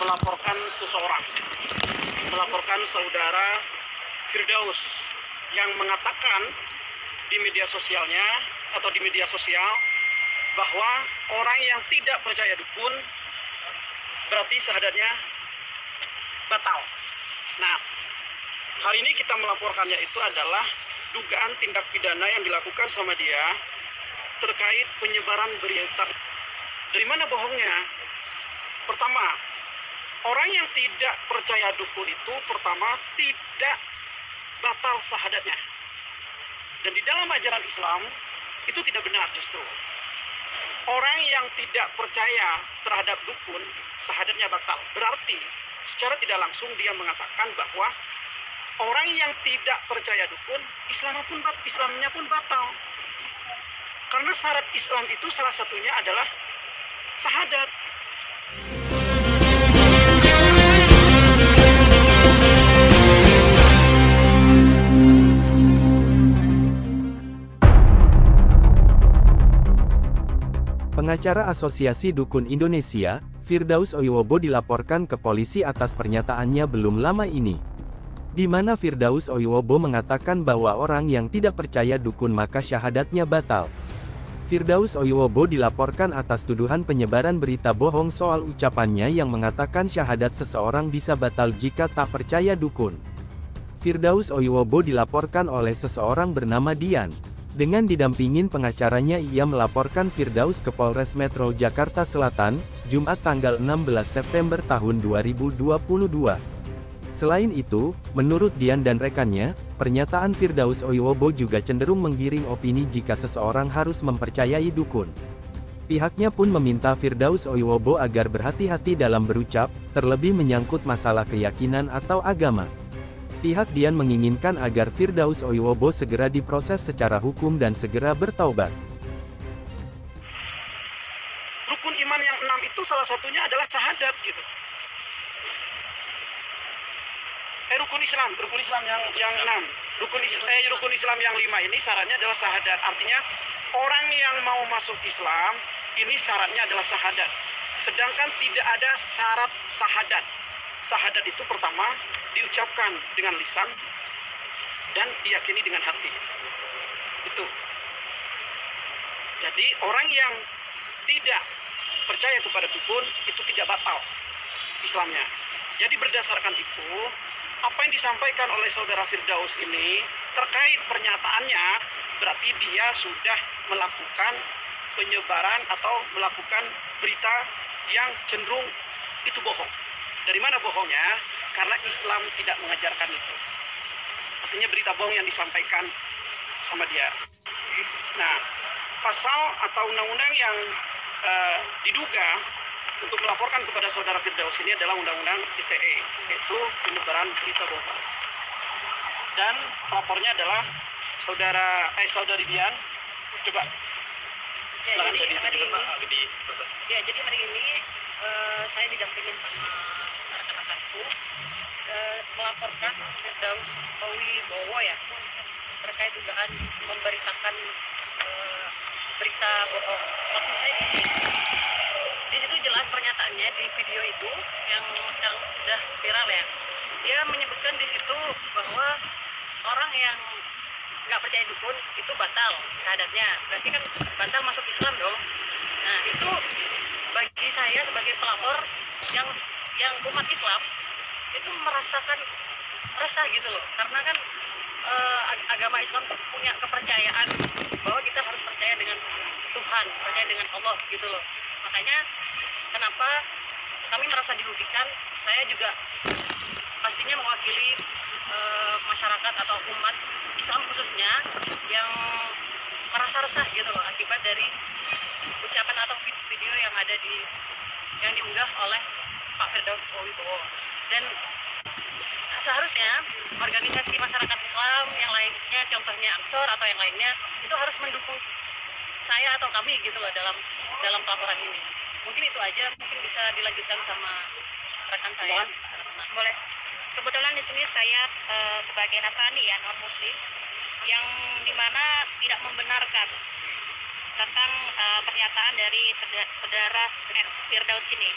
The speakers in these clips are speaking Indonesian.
melaporkan seseorang, melaporkan saudara Firdaus yang mengatakan di media sosialnya atau di media sosial bahwa orang yang tidak percaya dukun berarti syahadatnya batal. Nah, hari ini kita melaporkannya itu adalah dugaan tindak pidana yang dilakukan sama dia terkait penyebaran berita. Dari mana bohongnya? Pertama, orang yang tidak percaya dukun itu pertama tidak batal syahadatnya. Dan di dalam ajaran Islam itu tidak benar justru. Orang yang tidak percaya terhadap dukun syahadatnya batal. Berarti secara tidak langsung dia mengatakan bahwa orang yang tidak percaya dukun Islamnya pun batal. Karena syarat Islam itu salah satunya adalah syahadat. Pengacara Asosiasi Dukun Indonesia, Firdaus Oiwobo dilaporkan ke polisi atas pernyataannya belum lama ini, di mana Firdaus Oiwobo mengatakan bahwa orang yang tidak percaya dukun maka syahadatnya batal. Firdaus Oiwobo dilaporkan atas tuduhan penyebaran berita bohong soal ucapannya yang mengatakan syahadat seseorang bisa batal jika tak percaya dukun. Firdaus Oiwobo dilaporkan oleh seseorang bernama Dian. Dengan didampingin pengacaranya ia melaporkan Firdaus ke Polres Metro Jakarta Selatan, Jumat tanggal 16 September tahun 2022. Selain itu, menurut Dian dan rekannya, pernyataan Firdaus Oiwobo juga cenderung menggiring opini jika seseorang harus mempercayai dukun. Pihaknya pun meminta Firdaus Oiwobo agar berhati-hati dalam berucap, terlebih menyangkut masalah keyakinan atau agama. Pihak Dian menginginkan agar Firdaus Oiwobo segera diproses secara hukum dan segera bertaubat. Rukun iman yang 6 itu salah satunya adalah syahadat gitu. Rukun Islam yang 6. Rukun Islam yang 5 ini syaratnya adalah syahadat. Artinya orang yang mau masuk Islam ini syaratnya adalah syahadat. Sedangkan tidak ada syarat syahadat. Syahadat itu pertama diucapkan dengan lisan dan diyakini dengan hati. Itu. Jadi orang yang tidak percaya kepada dukun itu tidak batal Islamnya. Jadi berdasarkan itu, apa yang disampaikan oleh saudara Firdaus ini terkait pernyataannya berarti dia sudah melakukan penyebaran atau melakukan berita yang cenderung itu bohong. Dari mana bohongnya? Karena Islam tidak mengajarkan itu. Artinya berita bohong yang disampaikan sama dia. Nah, pasal atau undang-undang yang diduga untuk melaporkan kepada saudara Firdaus ini adalah undang-undang ITE, yaitu penyebaran berita bohong. Dan pelapornya adalah saudari Dian. Coba. Jadi hari ini saya didampingin sama rekan-rekanku melaporkan Firdaus Oiwobo ya terkait dugaan memberitakan berita bohong. Maksud saya gini, di situ jelas pernyataannya di video itu yang sekarang sudah viral ya. Dia menyebutkan di situ bahwa orang yang nggak percaya dukun itu batal syahadatnya, berarti kan batal masuk Islam dong. Nah itu bagi saya sebagai pelapor yang umat Islam itu merasakan resah gitu loh, karena kan agama Islam tuh punya kepercayaan bahwa kita harus percaya dengan Tuhan, percaya dengan Allah gitu loh. Makanya kenapa kami merasa dirugikan. Saya juga pastinya mewakili masyarakat atau umat Islam khususnya yang merasa resah gitu loh akibat dari ucapan atau video yang diunggah oleh Pak Firdaus Oiwobo. Dan seharusnya organisasi masyarakat Islam yang lainnya, contohnya Ansor atau yang lainnya, itu harus mendukung saya atau kami gitu loh dalam pelaporan ini. Mungkin itu aja, mungkin bisa dilanjutkan sama rekan saya. Boleh. Kebetulan di sini saya sebagai Nasrani ya, non Muslim, yang dimana tidak membenarkan tentang pernyataan dari saudara Firdaus ini.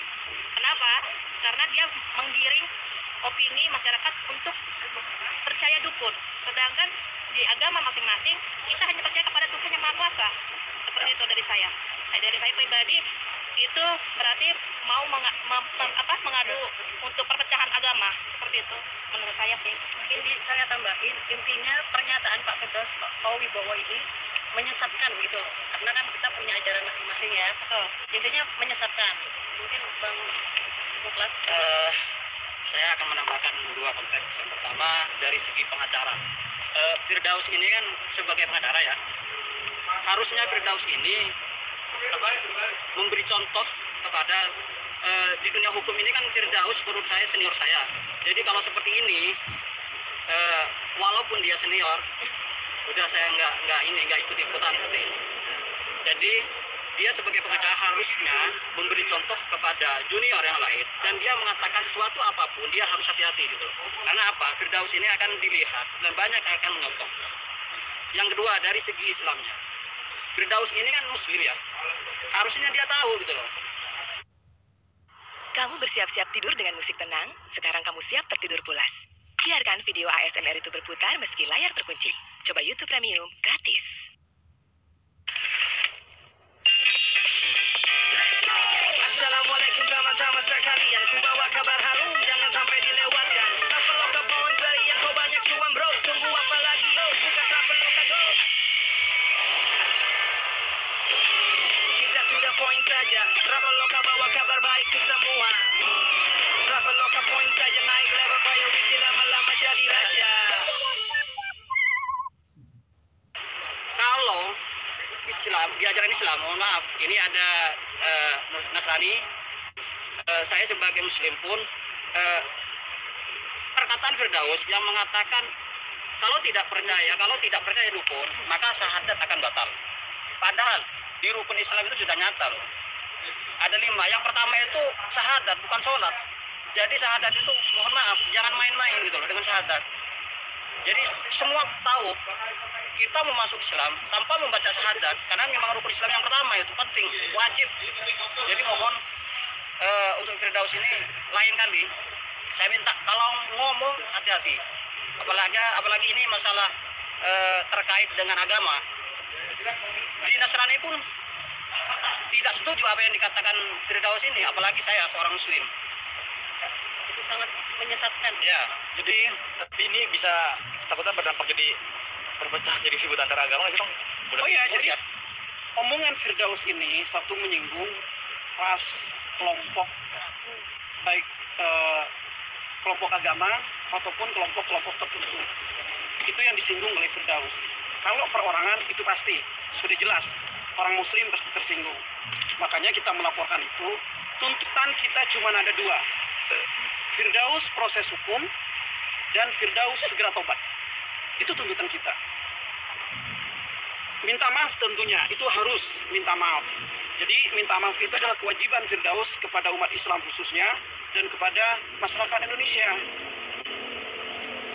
Kenapa? karena dia menggiring opini masyarakat untuk percaya dukun. Sedangkan di agama masing-masing kita hanya percaya kepada Tuhan yang Maha Kuasa. Seperti itu dari saya. Dari saya pribadi itu berarti mau mengadu untuk perpecahan agama, seperti itu menurut saya sih. Mungkin saya tambahin, intinya pernyataan Pak Firdaus Wibowo ini menyesatkan gitu loh. Karena kan kita punya ajaran masing-masing ya. Intinya menyesatkan. Mungkin Bang Muklas. Saya akan menambahkan dua konteks. Yang pertama dari segi pengacara. Firdaus ini kan sebagai pengacara ya. Harusnya Firdaus ini memberi contoh kepada di dunia hukum ini kan Firdaus menurut saya senior saya. Jadi kalau seperti ini walaupun dia senior, udah saya nggak ikut-ikutan seperti ini. Jadi dia sebagai pengacara harusnya memberi contoh kepada junior yang lain, dan dia mengatakan sesuatu apapun dia harus hati-hati gitu loh. Karena apa? Firdaus ini akan dilihat dan banyak yang akan menyontoh. Yang kedua dari segi Islamnya, Firdaus ini kan muslim ya, harusnya dia tahu gitu loh. Kamu bersiap-siap tidur dengan musik tenang, sekarang kamu siap tertidur pulas. Biarkan video ASMR itu berputar meski layar terkunci. Coba YouTube Premium gratis. Assalamualaikum teman-teman sekalian, ku bawa kabar harum, jangan sampai dilewatkan. Traveloka points dari yang kau banyak cuan bro, tunggu apa lagi yo, buka Traveloka go. Kita sudah poin saja, Traveloka bawa kabar baik ke semua. Traveloka poin saja, naik level priority, lama-lama jadi raja. Kalau Islam, di ajaran Islam, mohon maaf, ini ada Nasrani, saya sebagai muslim pun perkataan Firdaus yang mengatakan kalau tidak percaya dukun maka syahadat akan batal. Padahal di rukun Islam itu sudah nyata loh, ada 5. Yang pertama itu syahadat, bukan sholat. Jadi syahadat itu mohon maaf jangan main-main gitu loh dengan syahadat. Jadi semua tahu kita mau masuk Islam tanpa membaca syahadat, karena memang rukun Islam yang pertama itu penting, wajib. Jadi mohon untuk Firdaus ini lain kali saya minta kalau ngomong hati-hati, apalagi ini masalah terkait dengan agama. Di Nasrani pun tidak setuju apa yang dikatakan Firdaus ini, apalagi saya seorang muslim. Itu sangat menyesatkan. Ya, Jadi tapi ini bisa takutnya berdampak jadi berpecah jadi ribut antara agama nggak sih Bang? Oh ya, jadi omongan Firdaus ini satu menyinggung ras, kelompok, baik kelompok agama ataupun kelompok-kelompok tertentu. Itu yang disinggung oleh Firdaus. Kalau perorangan itu pasti sudah jelas orang muslim pasti tersinggung. Makanya kita melaporkan itu. Tuntutan kita cuma ada 2. Firdaus proses hukum dan Firdaus segera tobat. Itu tuntutan kita. Minta maaf tentunya, itu harus minta maaf. Jadi minta maaf itu adalah kewajiban Firdaus kepada umat Islam khususnya dan kepada masyarakat Indonesia.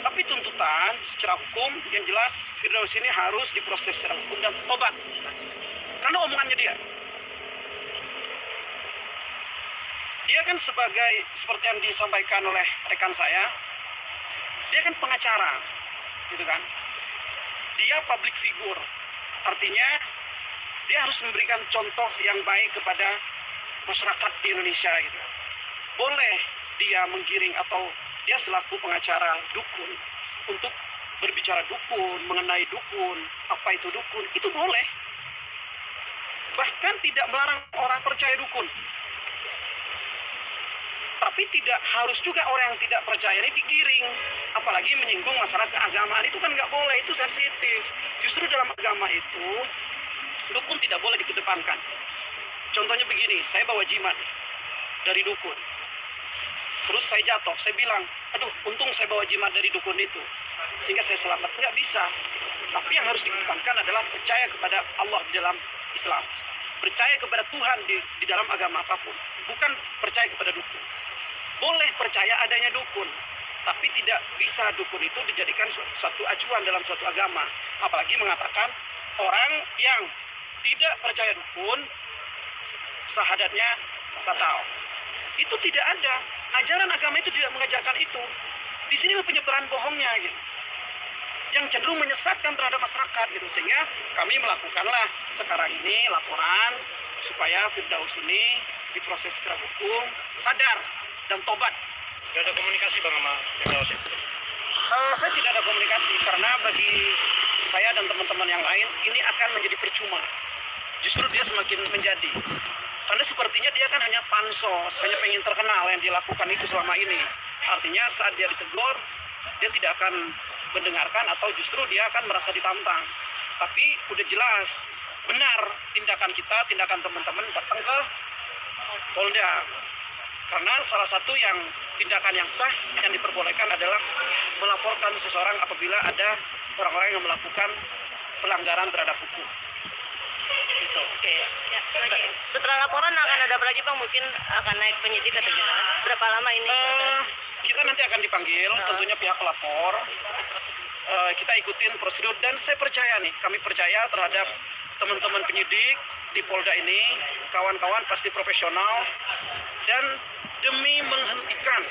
Tapi tuntutan secara hukum yang jelas Firdaus ini harus diproses secara hukum dan tobat. Karena omongannya dia. Dia kan seperti yang disampaikan oleh rekan saya, dia kan pengacara, gitu kan. Dia public figure, artinya dia harus memberikan contoh yang baik kepada masyarakat di Indonesia, gitu. Boleh dia menggiring atau dia selaku pengacara dukun untuk berbicara dukun, mengenai dukun, apa itu dukun, itu boleh. Bahkan tidak melarang orang percaya dukun. Tapi tidak harus juga orang yang tidak percaya ini digiring. Apalagi menyinggung masalah keagamaan, itu kan nggak boleh, itu sensitif. Justru dalam agama itu, dukun tidak boleh dikedepankan. Contohnya begini, saya bawa jimat dari dukun. Terus saya jatuh, saya bilang, aduh untung saya bawa jimat dari dukun itu, sehingga saya selamat. Nggak bisa. Tapi yang harus dikedepankan adalah percaya kepada Allah di dalam Islam. Percaya kepada Tuhan di dalam agama apapun. Bukan percaya kepada dukun. Boleh percaya adanya dukun, tapi tidak bisa dukun itu dijadikan suatu acuan dalam suatu agama. Apalagi mengatakan orang yang tidak percaya dukun, syahadatnya batal. Itu tidak ada. Ajaran agama itu tidak mengajarkan itu. Di sini penyebaran bohongnya gitu, yang cenderung menyesatkan terhadap masyarakat gitu, sehingga kami melakukanlah sekarang ini laporan supaya Firdaus ini diproses secara hukum, sadar dan tobat. Gak ada komunikasi Bang sama Firdaus ya? Saya tidak ada komunikasi karena bagi saya dan teman-teman yang lain ini akan menjadi percuma. Justru dia semakin menjadi. Karena sepertinya dia kan hanya pansos, hanya pengen terkenal yang dilakukan itu selama ini. Artinya saat dia ditegur, dia tidak akan mendengarkan atau justru dia akan merasa ditantang. Tapi udah jelas, benar tindakan kita, tindakan teman-teman datang ke Polda. Karena salah satu yang tindakan yang sah yang diperbolehkan adalah melaporkan seseorang apabila ada orang-orang yang melakukan pelanggaran terhadap hukum. Gitu. Oke. Ya, itu aja. Setelah laporan akan ada apa lagi Bang? Mungkin akan naik penyidik atau gimana? Berapa lama ini? Kita nanti akan dipanggil, tentunya pihak pelapor. Kita ikutin prosedur dan saya percaya nih, kami percaya terhadap teman-teman penyidik di Polda ini, kawan-kawan pasti profesional dan demi menghentikan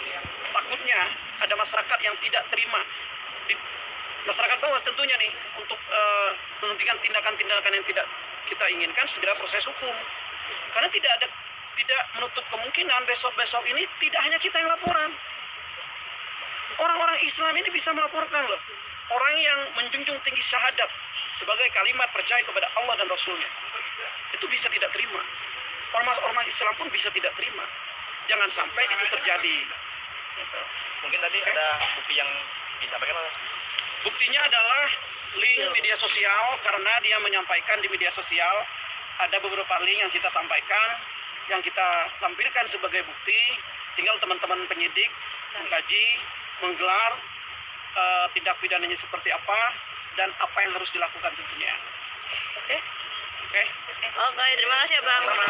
takutnya ada masyarakat yang tidak terima di masyarakat bawah tentunya nih untuk menghentikan tindakan-tindakan yang tidak kita inginkan, segera proses hukum. Karena tidak menutup kemungkinan besok-besok ini tidak hanya kita yang laporan. Orang-orang Islam ini bisa melaporkan loh. Orang yang menjunjung tinggi syahadat sebagai kalimat percaya kepada Allah dan Rasulnya. Itu bisa tidak terima. Ormas Islam pun bisa tidak terima. Jangan sampai itu terjadi. Gitu. Mungkin tadi ada bukti yang disampaikan oleh Buktinya adalah link media sosial, karena dia menyampaikan di media sosial ada beberapa link yang kita sampaikan, yang kita lampirkan sebagai bukti. Tinggal teman-teman penyidik mengkaji, menggelar tindak pidananya seperti apa dan apa yang harus dilakukan tentunya. Oke. Oke. Oke, terima kasih ya Bang. Sama.